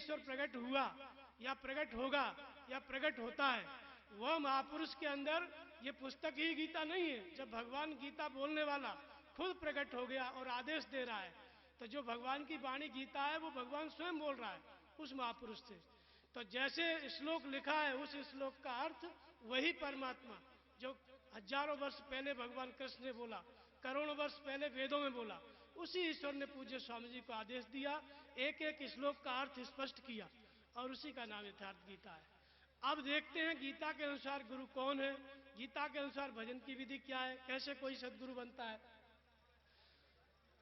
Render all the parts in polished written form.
ईश्वर प्रकट हुआ या प्रकट होगा या प्रकट होता है, वह महापुरुष के अंदर ये पुस्तक ही गीता नहीं है। जब भगवान गीता बोलने वाला खुद प्रकट हो गया और आदेश दे रहा है, तो जो भगवान की वाणी गीता है वो भगवान स्वयं बोल रहा है उस महापुरुष से। तो जैसे श्लोक लिखा है उस श्लोक का अर्थ वही परमात्मा जो हजारों वर्ष पहले भगवान कृष्ण ने बोला, करोड़ों वर्ष पहले वेदों में बोला, उसी ईश्वर ने पूज्य स्वामी जी को आदेश दिया, एक एक श्लोक का अर्थ स्पष्ट किया, और उसी का नाम यथार्थ गीता है। अब देखते हैं गीता के अनुसार गुरु कौन है, गीता के अनुसार भजन की विधि क्या है, कैसे कोई सदगुरु बनता है।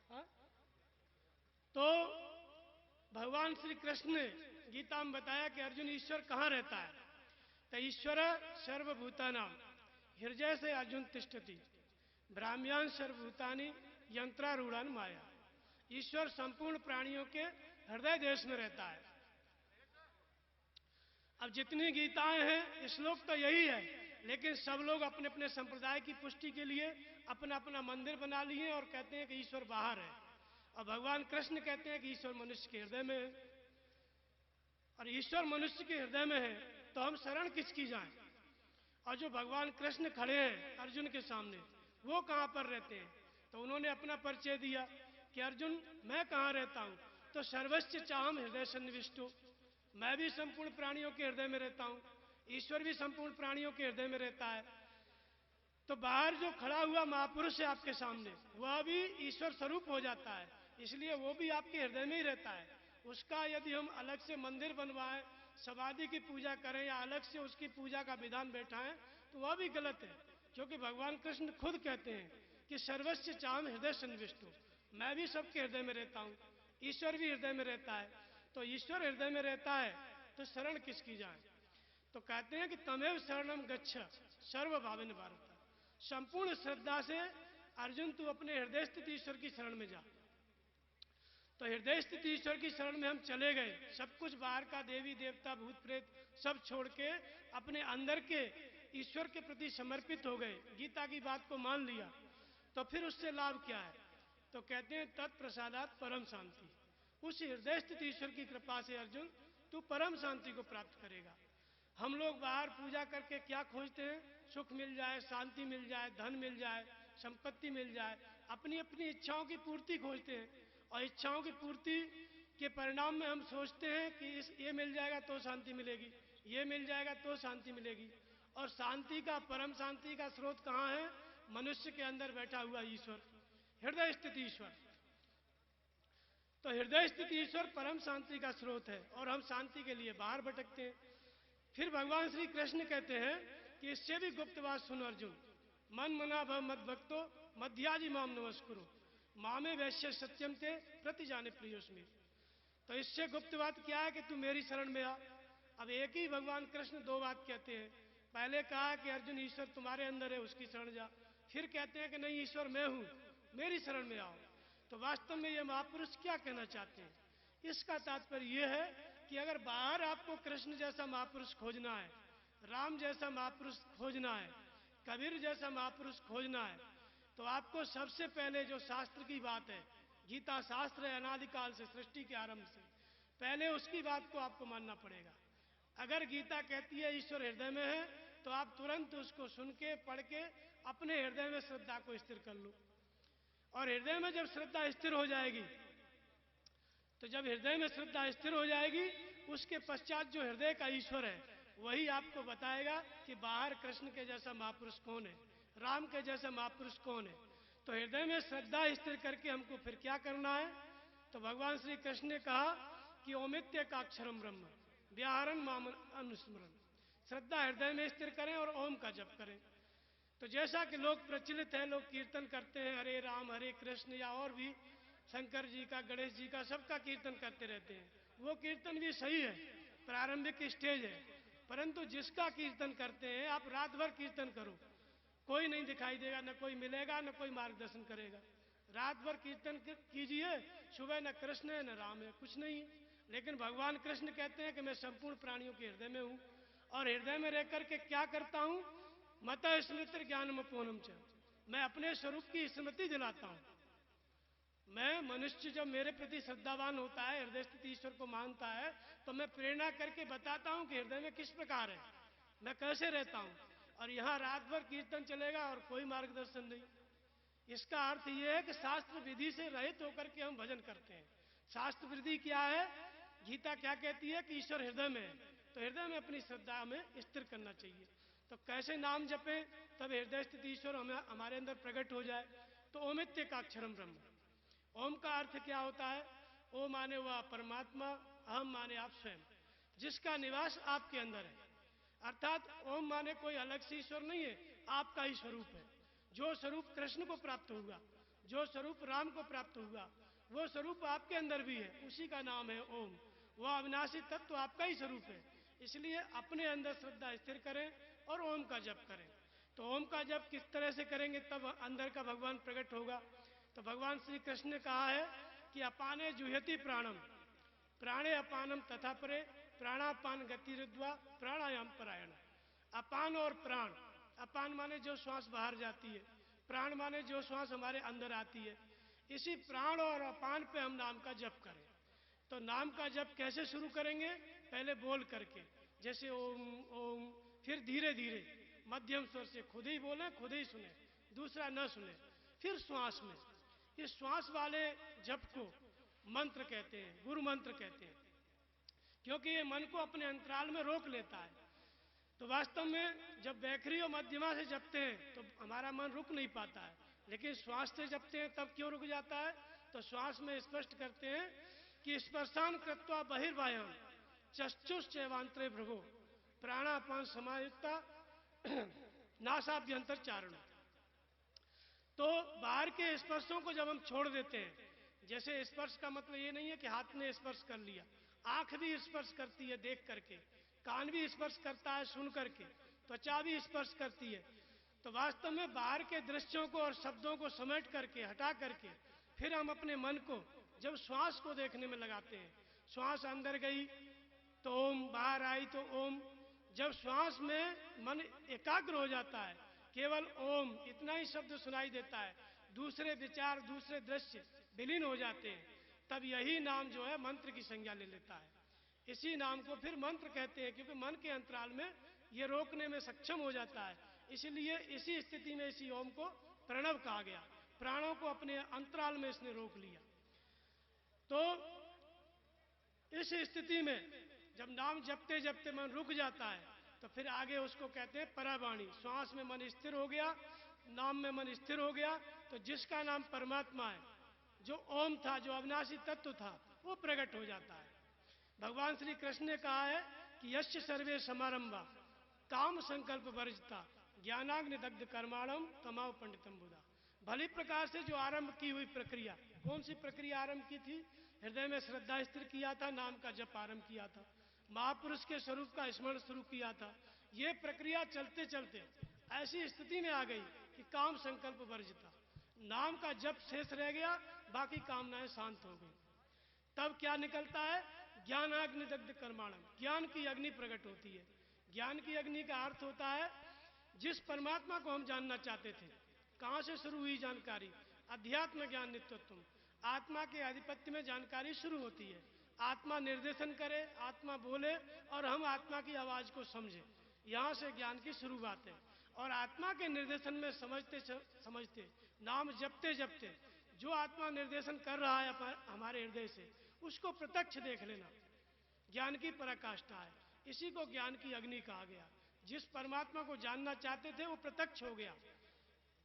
हा? तो भगवान श्री कृष्ण ने गीता में बताया कि अर्जुन ईश्वर कहाँ रहता है। तो ईश्वर सर्वभूतानाम हृदय से अर्जुन तिष्ठति ब्राह्म्यान सर्वभूतानि यंत्रारूढ़ान माया। ईश्वर संपूर्ण प्राणियों के हृदय देश में रहता है। अब जितनी गीताएं हैं श्लोक तो यही है, लेकिन सब लोग अपने अपने संप्रदाय की पुष्टि के लिए अपना अपना मंदिर बना लिए और कहते हैं कि ईश्वर बाहर है, और भगवान कृष्ण कहते हैं कि ईश्वर मनुष्य के हृदय में है। और ईश्वर मनुष्य के हृदय में है तो हम शरण किसकी जाएं। और जो भगवान कृष्ण खड़े हैं अर्जुन के सामने, वो कहां पर रहते हैं, तो उन्होंने अपना परिचय दिया कि अर्जुन मैं कहां रहता हूं, तो सर्वस्व चाहम हृदय सन्निविष्टो, मैं भी संपूर्ण प्राणियों के हृदय में रहता हूं, ईश्वर भी संपूर्ण प्राणियों के हृदय में रहता है। तो बाहर जो खड़ा हुआ महापुरुष है आपके सामने, वह भी ईश्वर स्वरूप हो जाता है, इसलिए वो भी आपके हृदय में ही रहता है। उसका यदि हम अलग से मंदिर बनवाएं, समाधि की पूजा करें या अलग से उसकी पूजा का विधान बैठाएं, तो वह भी गलत है, क्योंकि भगवान कृष्ण खुद कहते हैं कि सर्वस्व चाहम हृदय सन्निविष्टो, मैं भी सबके हृदय में रहता हूं, ईश्वर भी हृदय में रहता है। तो ईश्वर हृदय में रहता है तो शरण किसकी जाए। तो कहते हैं कि तमेव शरणम गच्छ सर्वभावेन भारत, संपूर्ण श्रद्धा से अर्जुन तू अपने हृदय स्थित ईश्वर की शरण में जा। तो हृदय स्थित ईश्वर की शरण में हम चले गए, सब कुछ बाहर का देवी देवता भूत प्रेत सब छोड़ के अपने अंदर के ईश्वर के प्रति समर्पित हो गए, गीता की बात को मान लिया, तो फिर उससे लाभ क्या है। तो कहते हैं तत्प्रसादात परम शांति, उस हृदय स्थित ईश्वर की कृपा से अर्जुन तू परम शांति को प्राप्त करेगा। हम लोग बाहर पूजा करके क्या खोजते हैं, सुख मिल जाए, शांति मिल जाए, धन मिल जाए, संपत्ति मिल जाए, अपनी अपनी इच्छाओं की पूर्ति खोजते हैं, और इच्छाओं की पूर्ति के परिणाम में हम सोचते हैं कि ये मिल जाएगा तो शांति मिलेगी, ये मिल जाएगा तो शांति मिलेगी। और शांति का, परम शांति का स्रोत कहाँ है, मनुष्य के अंदर बैठा हुआ ईश्वर, हृदय स्थित ईश्वर। तो हृदय स्थित ईश्वर परम शांति का स्रोत है, और हम शांति के लिए बाहर भटकते हैं। फिर भगवान श्री कृष्ण कहते हैं कि इससे भी गुप्त बात सुनो अर्जुन, मन मना भव मद भक्तो मध्याजी माम नमस्कुरु मामे वैश्य सत्यम ते प्रति जाने प्रियोस्मि। तो इससे गुप्त बात क्या है कि तू मेरी शरण में आ। अब एक ही भगवान कृष्ण दो बात कहते हैं, पहले कहा कि अर्जुन ईश्वर तुम्हारे अंदर है उसकी शरण जा, फिर कहते हैं कि नहीं ईश्वर मैं हूं, मेरी शरण में आओ। तो वास्तव में ये महापुरुष क्या कहना चाहते हैं, इसका तात्पर्य यह है कि अगर बाहर आपको कृष्ण जैसा महापुरुष खोजना है, राम जैसा महापुरुष खोजना है, कबीर जैसा महापुरुष खोजना है, तो आपको सबसे पहले जो शास्त्र की बात है, गीता शास्त्र है अनादिकाल से, सृष्टि के आरंभ से, पहले उसकी बात को आपको मानना पड़ेगा। अगर गीता कहती है ईश्वर हृदय में है, तो आप तुरंत उसको सुन के पढ़ के अपने हृदय में श्रद्धा को स्थिर कर लो। और हृदय में जब श्रद्धा स्थिर हो जाएगी, तो जब हृदय में श्रद्धा स्थिर हो जाएगी, उसके पश्चात जो हृदय का ईश्वर है वही आपको बताएगा कि बाहर कृष्ण के जैसा महापुरुष कौन है, राम के जैसा महापुरुष कौन है। तो हृदय में श्रद्धा स्थिर करके हमको फिर क्या करना है, तो भगवान श्री कृष्ण ने कहा कि ओमित्य का अक्षरम ब्रह्म व्याहरण माम अनुस्मरण, श्रद्धा हृदय में स्थिर करें और ओम का जप करें। तो जैसा कि लोग प्रचलित है, लोग कीर्तन करते हैं हरे राम हरे कृष्ण, या और भी शंकर जी का, गणेश जी का, सबका कीर्तन करते रहते हैं, वो कीर्तन भी सही है, प्रारंभिक स्टेज है, परंतु जिसका कीर्तन करते हैं आप रात भर कीर्तन करो, कोई नहीं दिखाई देगा, न कोई मिलेगा, न कोई मार्गदर्शन करेगा। रात भर कीर्तन कीजिए, सुबह न कृष्ण है न राम है, कुछ नहीं है। लेकिन भगवान कृष्ण कहते हैं कि मैं संपूर्ण प्राणियों के हृदय में हूं, और हृदय में रह करके क्या करता हूं, मत स्मृति ज्ञानम अपोनम च, मैं अपने स्वरूप की स्मृति दिलाता हूं, मैं मनुष्य जब मेरे प्रति श्रद्धावान होता है, हृदय स्थित ईश्वर को मानता है, तो मैं प्रेरणा करके बताता हूं कि हृदय में किस प्रकार है, मैं कैसे रहता हूं। और यहां रात भर कीर्तन चलेगा और कोई मार्गदर्शन नहीं। इसका अर्थ यह है कि शास्त्र विधि से रहित होकर के हम भजन करते हैं। शास्त्र विधि क्या है? गीता क्या कहती है कि ईश्वर हृदय में है, तो हृदय में अपनी श्रद्धा में स्थिर करना चाहिए। तो कैसे नाम जपें तब हृदय स्थित ईश्वर हमारे अंदर प्रकट हो जाए? तो ओमित्येकाक्षरम ब्रह्म। ओम का अर्थ क्या होता है? ओ माने वह परमात्मा, अहम माने आप स्वयं, जिसका निवास आपके अंदर है। अर्थात ओम माने कोई अलग से ईश्वर नहीं है, आपका ही स्वरूप है। जो स्वरूप कृष्ण को प्राप्त हुआ, जो स्वरूप राम को प्राप्त हुआ, वो स्वरूप आपके अंदर भी है, उसी का नाम है ओम। वह अविनाशी तत्व आपका ही स्वरूप है। इसलिए अपने अंदर श्रद्धा स्थिर करें और ओम का जप करें। तो ओम का जप किस तरह से करेंगे तब अंदर का भगवान प्रकट होगा? तो भगवान श्री कृष्ण ने कहा है कि अपाने जुह्यति प्राणम, प्राणे अपानम तथा परे, प्राणापान गतिरुद्वा प्राणायाम परायण। अपान और प्राण, अपान माने जो श्वास बाहर जाती है, प्राण माने जो श्वास हमारे अंदर आती है। इसी प्राण और अपान पे हम नाम का जप करें। तो नाम का जप कैसे शुरू करेंगे? पहले बोल करके, जैसे ओम ओम, फिर धीरे धीरे मध्यम स्वर से खुद ही बोले, खुद ही सुने, दूसरा न सुने, फिर श्वास में। इस श्वास वाले जप को मंत्र कहते हैं, गुरु मंत्र कहते हैं, क्योंकि ये मन को अपने अंतराल में रोक लेता है। तो वास्तव में जब वैखरी और मध्यमा से जपते हैं तो हमारा मन रुक नहीं पाता है, लेकिन श्वास से जपते हैं तब क्यों रुक जाता है? तो श्वास में स्पष्ट करते हैं कि स्पर्शान कृत्वा बहिर्वायाम चक्षुश्चैवांतरे भृगो प्राणापान समायुक्ता नासाभ्यंतर चारण। तो बाहर के स्पर्शों को जब हम छोड़ देते हैं, जैसे स्पर्श का मतलब ये नहीं है कि हाथ ने स्पर्श कर लिया, आंख भी स्पर्श करती है देख करके, कान भी स्पर्श करता है सुन करके, त्वचा भी स्पर्श करती है। तो वास्तव में बाहर के दृश्यों को और शब्दों को समेट करके, हटा करके, फिर हम अपने मन को जब श्वास को देखने में लगाते हैं, श्वास अंदर गई तो ओम, बाहर आई तो ओम। जब श्वास में मन एकाग्र हो जाता है, केवल ओम इतना ही शब्द सुनाई देता है, दूसरे विचार दूसरे दृश्य विलीन हो जाते हैं, तब यही नाम जो है मंत्र की संज्ञा ले लेता है। इसी नाम को फिर मंत्र कहते हैं, क्योंकि मन के अंतराल में ये रोकने में सक्षम हो जाता है। इसलिए इसी स्थिति में इसी ओम को प्रणव कहा गया। प्राणों को अपने अंतराल में इसने रोक लिया। तो इस स्थिति में जब नाम जपते जपते मन रुक जाता है तो फिर आगे उसको कहते हैं परावाणी। श्वास में मन स्थिर हो गया, नाम में मन स्थिर हो गया, तो जिसका नाम परमात्मा है, जो ओम था, जो अविनाशी तत्व था, वो प्रकट हो जाता है। भगवान श्री कृष्ण ने कहा है कि यश्च सर्वे समारंभा काम संकल्प वर्जिता ज्ञानाग्नि दग्ध कर्माणम तमाव पंडितम बुधा। भली प्रकार से जो आरंभ की हुई प्रक्रिया, कौन सी प्रक्रिया आरंभ की थी? हृदय में श्रद्धा स्थिर किया था, नाम का जप आरंभ किया था, महापुरुष के स्वरूप का स्मरण शुरू किया था। ये प्रक्रिया चलते चलते ऐसी स्थिति में आ गई कि काम संकल्प वर्जिता, नाम का जप शेष रह गया, बाकी कामनाएं शांत हो गई। तब क्या निकलता है? ज्ञानाग्नि दग्ध कर्माणम, ज्ञान की अग्नि प्रकट होती है। ज्ञान की अग्नि का अर्थ होता है जिस परमात्मा को हम जानना चाहते थे। कहां से शुरू हुई जानकारी? अध्यात्म ज्ञान नित्यत्व, आत्मा के आधिपत्य में जानकारी शुरू होती है। आत्मा निर्देशन करे, आत्मा बोले और हम आत्मा की आवाज को समझे, यहां से ज्ञान की शुरुआत है। और आत्मा के निर्देशन में समझते समझते, नाम जपते जपते जो आत्मा निर्देशन कर रहा है हमारे हृदय से, उसको प्रत्यक्ष देख लेना ज्ञान की पराकाष्ठा है। इसी को ज्ञान की अग्नि कहा गया। जिस परमात्मा को जानना चाहते थे वो प्रत्यक्ष हो गया,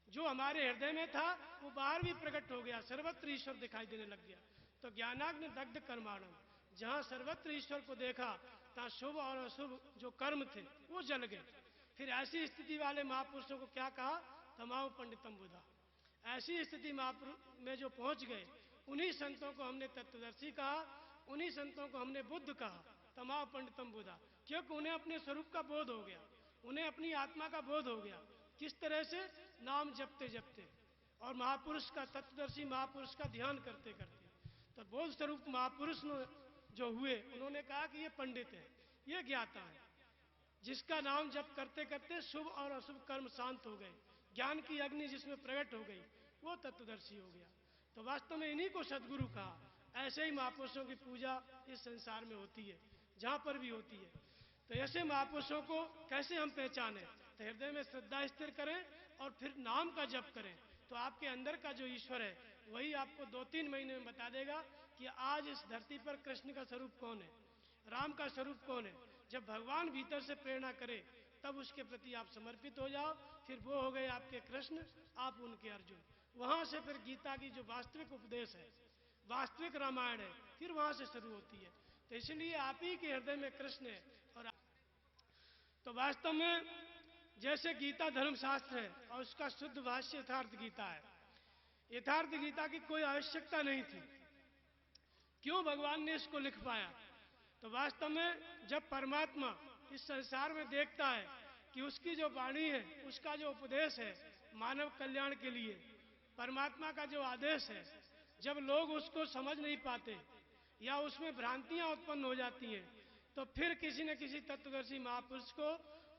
जो हमारे हृदय में था वो बाहर भी प्रकट हो गया, सर्वत्र ईश्वर दिखाई देने लग गया। तो ज्ञानाग्नि दग्ध कर्माणम, जहां सर्वत्र ईश्वर को देखा तहां शुभ और अशुभ जो कर्म थे वो जल गए। फिर ऐसी स्थिति वाले महापुरुषों को क्या कहा? तमाम पंडितम बुधा। ऐसी स्थिति महापुरुष में जो पहुंच गए, उन्हीं संतों को हमने तत्वदर्शी कहा, उन्हीं संतों को हमने बुद्ध कहा, तमाम पंडितम बुधा, क्योंकि उन्हें अपने स्वरूप का बोध हो गया, उन्हें अपनी आत्मा का बोध हो गया। किस तरह से? नाम जपते जपते और महापुरुष का, तत्वदर्शी महापुरुष का ध्यान करते करते। तो बोध स्वरूप महापुरुष जो हुए, उन्होंने कहा कि ये पंडित है, ये ज्ञाता है, जिसका नाम जप करते करते शुभ और अशुभ कर्म शांत हो गए, ज्ञान की अग्नि जिसमें प्रकट हो गई, वो तत्वदर्शी हो गया। तो वास्तव में इन्हीं को सदगुरु कहा। ऐसे ही महापुरुषों की पूजा इस संसार में होती है, जहां पर भी होती है। तो ऐसे महापुरुषों को कैसे हम पहचानें? तो हृदय में श्रद्धा स्थिर करें और फिर नाम का जप करें, तो आपके अंदर का जो ईश्वर है वही आपको 2-3 महीने में बता देगा कि आज इस धरती पर कृष्ण का स्वरूप कौन है, राम का स्वरूप कौन है। जब भगवान भीतर से प्रेरणा करे तब उसके प्रति आप समर्पित हो जाओ, फिर वो हो गए आपके कृष्ण, आप उनके अर्जुन। वहां से फिर गीता की जो वास्तविक उपदेश है, वास्तविक रामायण है, फिर वहां से शुरू होती है। तो इसलिए आप ही के हृदय में कृष्ण है। और तो वास्तव में जैसे गीता धर्मशास्त्र है और उसका शुद्ध भाष्य यथार्थ गीता है, यथार्थ गीता की कोई आवश्यकता नहीं थी। क्यों भगवान ने इसको लिख पाया? तो वास्तव में जब परमात्मा इस संसार में देखता है कि उसकी जो वाणी है, उसका जो उपदेश है मानव कल्याण के लिए, परमात्मा का जो आदेश है, जब लोग उसको समझ नहीं पाते या उसमें भ्रांतियां उत्पन्न हो जाती हैं, तो फिर किसी न किसी तत्वदर्शी महापुरुष को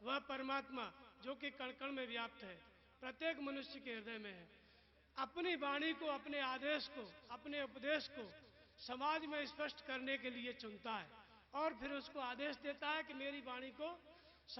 वह परमात्मा जो कि कण कण में व्याप्त है, प्रत्येक मनुष्य के हृदय में है, अपनी वाणी को, अपने आदेश को, अपने उपदेश को समाज में स्पष्ट करने के लिए चुनता है और फिर उसको आदेश देता है कि मेरी वाणी को